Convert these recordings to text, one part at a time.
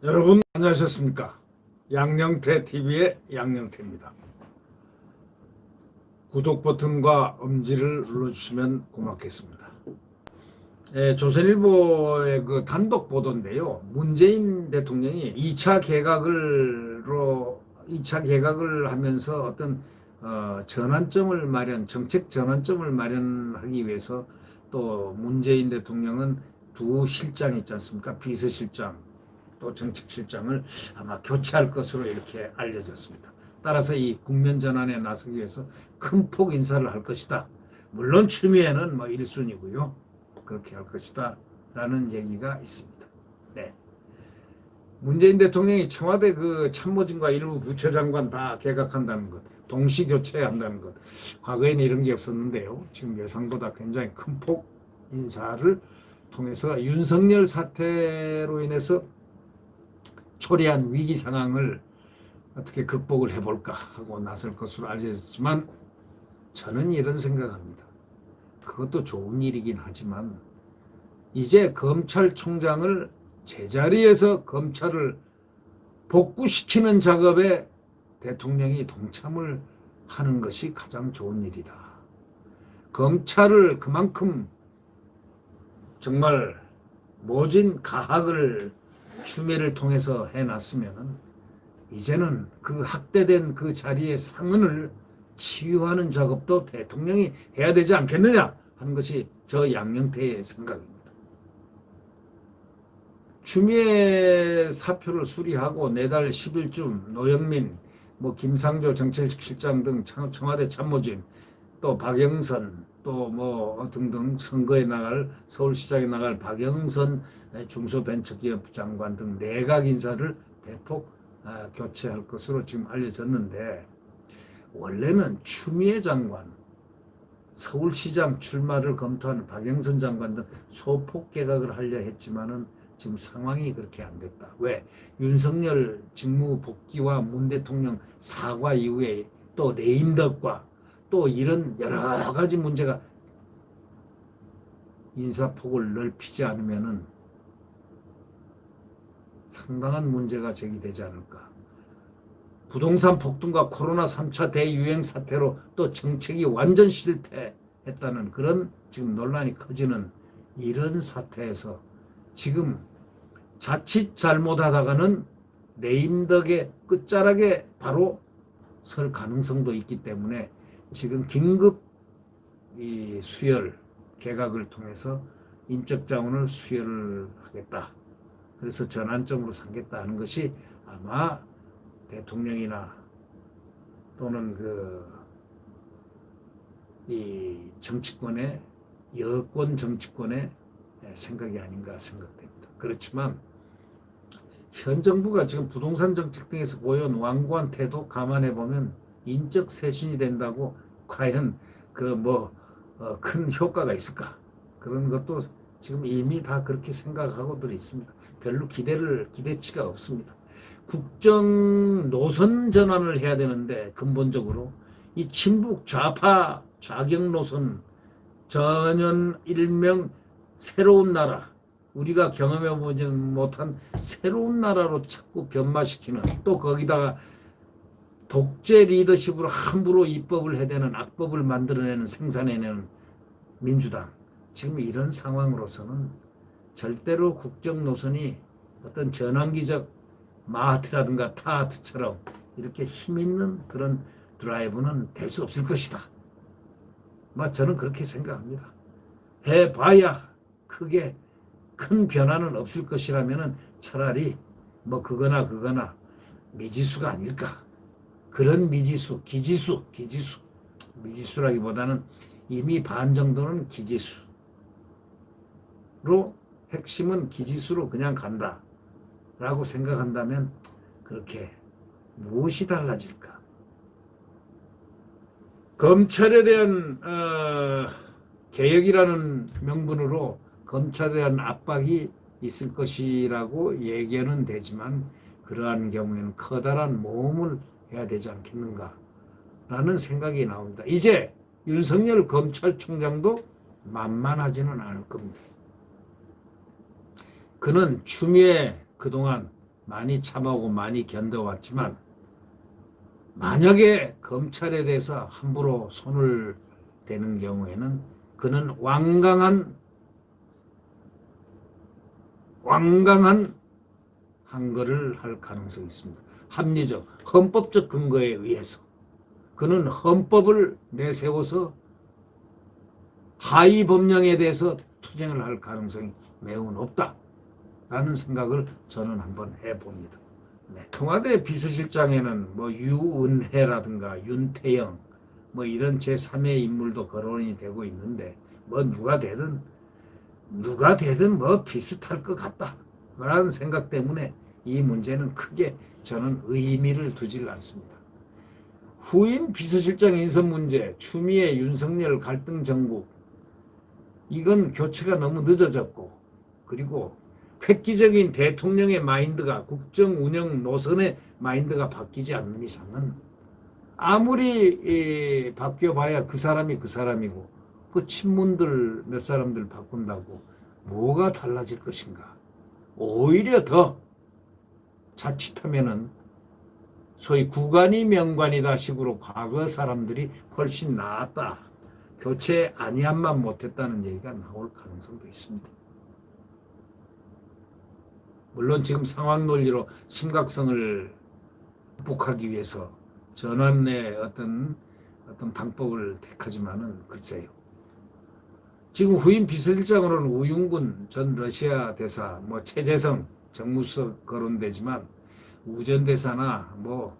여러분 안녕하셨습니까? 양영태 TV의 양영태입니다. 구독 버튼과 엄지를 눌러주시면 고맙겠습니다. 조선일보의 그 단독 보도인데요. 문재인 대통령이 2차 개각을 하면서 어떤 정책 전환점을 마련하기 위해서 또 문재인 대통령은 두 실장 있지 않습니까? 비서실장 또 정책실장을 아마 교체할 것으로 이렇게 알려졌습니다. 따라서 이 국면 전환에 나서기 위해서 큰 폭 인사를 할 것이다. 물론 추미애는 뭐 1순위고요. 그렇게 할 것이다. 라는 얘기가 있습니다. 네. 문재인 대통령이 청와대 그 참모진과 일부 부처장관 다 개각한다는 것, 동시 교체한다는 것. 과거에는 이런 게 없었는데요. 지금 예상보다 굉장히 큰 폭 인사를 통해서 윤석열 사태로 인해서 초래한 위기 상황을 어떻게 극복을 해볼까 하고 나설 것으로 알려졌지만 저는 이런 생각합니다. 그것도 좋은 일이긴 하지만 이제 검찰총장을 제자리에서 검찰을 복구시키는 작업에 대통령이 동참을 하는 것이 가장 좋은 일이다. 검찰을 그만큼 정말 모진 가학을 추미애를 통해서 해놨으면은 이제는 그 학대된 그 자리의 상흔을 치유하는 작업도 대통령이 해야 되지 않겠느냐 하는 것이 저 양영태의 생각입니다. 추미애 사표를 수리하고 내달 10일쯤 노영민, 김상조 정책실장 등 청와대 참모진, 또 박영선, 또 등등 선거에 나갈 서울시장에 나갈 박영선 중소벤처기업 장관 등 내각 인사를 대폭 교체할 것으로 지금 알려졌는데 원래는 추미애 장관, 서울시장 출마를 검토하는 박영선 장관 등 소폭 개각을 하려 했지만은 지금 상황이 그렇게 안 됐다. 왜? 윤석열 직무 복귀와 문 대통령 사과 이후에 또 레임덕과 또 이런 여러 가지 문제가 인사폭을 넓히지 않으면은 상당한 문제가 제기되지 않을까. 부동산 폭등과 코로나 3차 대유행 사태로 또 정책이 완전 실패했다는 그런 지금 논란이 커지는 이런 사태에서 지금 자칫 잘못하다가는 레임덕의 끝자락에 바로 설 가능성도 있기 때문에 지금 긴급 이 수혈 개각을 통해서 인적 자원을 수혈을 하겠다. 그래서 전환점으로 삼겠다 하는 것이 아마 대통령이나 또는 이 정치권의 여권 정치권의 생각이 아닌가 생각됩니다. 그렇지만 현 정부가 지금 부동산 정책 등에서 보여온 완고한 태도 감안해 보면 인적 쇄신이 된다고 과연 큰 효과가 있을까? 그런 것도 지금 이미 다 그렇게 생각하고들 있습니다. 별로 기대치가 없습니다. 국정 노선 전환을 해야 되는데 근본적으로 이 친북 좌파 좌경 노선 전연 일명 새로운 나라, 우리가 경험해보지 못한 새로운 나라로 자꾸 변마시키는, 또 거기다가 독재 리더십으로 함부로 입법을 해대는, 악법을 만들어내는, 생산해내는 민주당. 지금 이런 상황으로서는 절대로 국정 노선이 어떤 전환기적 마하트라든가 타하트처럼 이렇게 힘있는 그런 드라이브는 될 수 없을 것이다. 저는 그렇게 생각합니다. 해봐야 크게 큰 변화는 없을 것이라면 차라리 그거나 미지수가 아닐까. 그런 미지수, 미지수라기보다는 이미 반 정도는 기지수로, 핵심은 기지수로 그냥 간다라고 생각한다면 그렇게 무엇이 달라질까? 검찰에 대한 개혁이라는 명분으로 검찰에 대한 압박이 있을 것이라고 예견은 되지만 그러한 경우에는 커다란 모험을 해야 되지 않겠는가 라는 생각이 나옵니다. 이제 윤석열 검찰총장도 만만하지는 않을 겁니다. 그는 추미애 그동안 많이 참아오고 많이 견뎌왔지만 만약에 검찰에 대해서 함부로 손을 대는 경우에는 그는 완강한 항거를 할 가능성이 있습니다. 합리적, 헌법적 근거에 의해서 그는 헌법을 내세워서 하위 법령에 대해서 투쟁을 할 가능성이 매우 높다라는 생각을 저는 한번 해봅니다. 네. 청와대 비서실장에는 뭐 유은혜라든가 윤태영 뭐 이런 제3의 인물도 거론이 되고 있는데 뭐 누가 되든 뭐 비슷할 것 같다라는 생각 때문에 이 문제는 크게 저는 의미를 두질 않습니다. 후임 비서실장 인선 문제, 추미애 윤석열 갈등 정국, 이건 교체가 너무 늦어졌고, 그리고 획기적인 대통령의 마인드가 국정 운영 노선의 마인드가 바뀌지 않는 이상은 아무리 바뀌어봐야 그 사람이 그 사람이고 그 친문들 몇 사람들 바꾼다고 뭐가 달라질 것인가. 오히려 더 자칫하면은 소위 구간이 명관이다 식으로 과거 사람들이 훨씬 나았다. 교체 아니한만 못했다는 얘기가 나올 가능성도 있습니다. 물론 지금 상황 논리로 심각성을 극복하기 위해서 전환의 어떤 방법을 택하지만은 글쎄요. 지금 후임 비서실장으로는 우윤군 전 러시아 대사, 뭐 최재성 정무수석 거론되지만 우전 대사나 뭐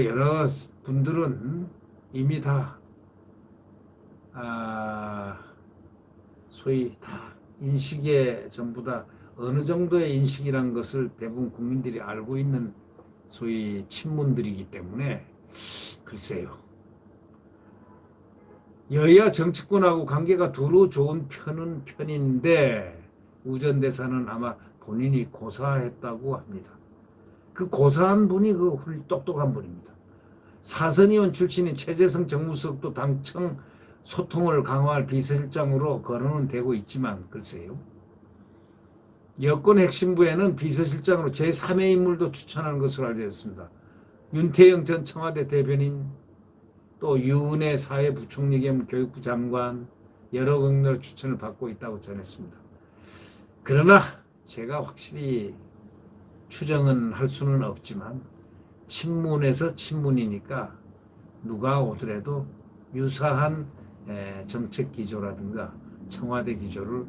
여러 분들은 이미 다 소위 다 인식에 전부 다 어느 정도의 인식이란 것을 대부분 국민들이 알고 있는 소위 친문들이기 때문에 글쎄요. 여야 정치권하고 관계가 두루 좋은 편인데 우전 대사는 아마 본인이 고사했다고 합니다. 그 고사한 분이 그 똑똑한 분입니다. 사선의원 출신인 최재성 정무수석도 당청 소통을 강화할 비서실장으로 거론은 되고 있지만 글쎄요. 여권 핵심부에는 비서실장으로 제3의 인물도 추천하는 것으로 알려졌습니다. 윤태영 전 청와대 대변인, 또 유은혜 사회부총리 겸 교육부 장관, 여러 경로 추천을 받고 있다고 전했습니다. 그러나 제가 확실히 추정은 할 수는 없지만 친문에서 친문이니까 누가 오더라도 유사한 정책 기조라든가 청와대 기조를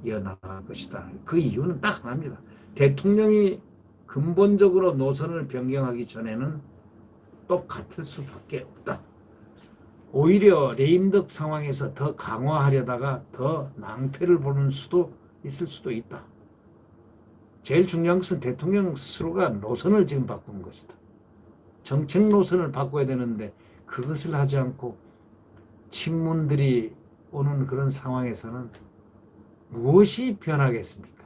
이어나갈 것이다. 그 이유는 딱 하나입니다. 대통령이 근본적으로 노선을 변경하기 전에는 똑같을 수밖에 없다. 오히려 레임덕 상황에서 더 강화하려다가 더 낭패를 보는 수도 있을 수도 있다. 제일 중요한 것은 대통령 스스로가 노선을 지금 바꾸는 것이다. 정책 노선을 바꿔야 되는데 그것을 하지 않고 친문들이 오는 그런 상황에서는 무엇이 변하겠습니까?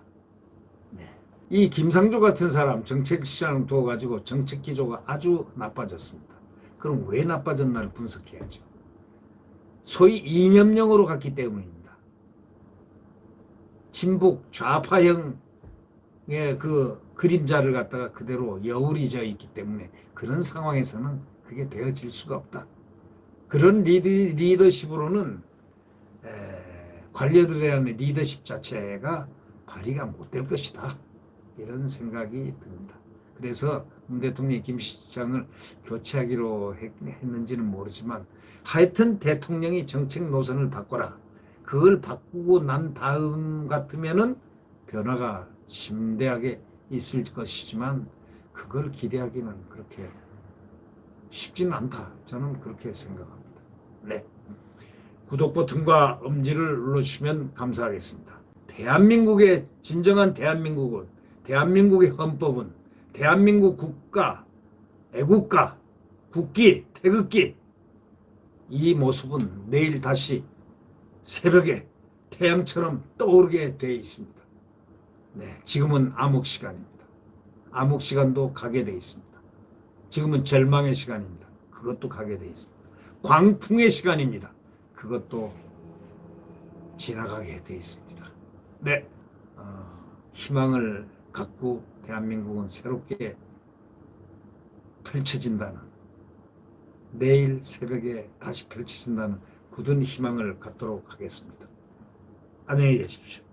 네. 이 김상조 같은 사람 정책시장을 두어가지고 정책 기조가 아주 나빠졌습니다. 그럼 왜 나빠졌나를 분석해야죠. 소위 이념형으로 갔기 때문입니다. 진북 좌파형의 그 그림자를 갖다가 그대로 여울이 져 있기 때문에 그런 상황에서는 그게 되어질 수가 없다. 그런 리더십으로는 관료들에 대한 리더십 자체가 발휘가 못 될 것이다. 이런 생각이 듭니다. 그래서 문 대통령이 김 시장을 교체하기로 했는지는 모르지만 하여튼 대통령이 정책 노선을 바꿔라. 그걸 바꾸고 난 다음 같으면은 변화가 심대하게 있을 것이지만 그걸 기대하기는 그렇게 쉽지는 않다. 저는 그렇게 생각합니다. 네. 구독 버튼과 엄지를 눌러주시면 감사하겠습니다. 대한민국의 진정한 대한민국은, 대한민국의 헌법은, 대한민국 국가, 애국가, 국기, 태극기, 이 모습은 내일 다시 새벽에 태양처럼 떠오르게 되어 있습니다. 네, 지금은 암흑 시간입니다. 암흑 시간도 가게 되어 있습니다. 지금은 절망의 시간입니다. 그것도 가게 되어 있습니다. 광풍의 시간입니다. 그것도 지나가게 되어 있습니다. 네, 희망을 갖고 대한민국은 새롭게 펼쳐진다는, 내일 새벽에 다시 펼쳐진다는 굳은 희망을 갖도록 하겠습니다. 안녕히 계십시오.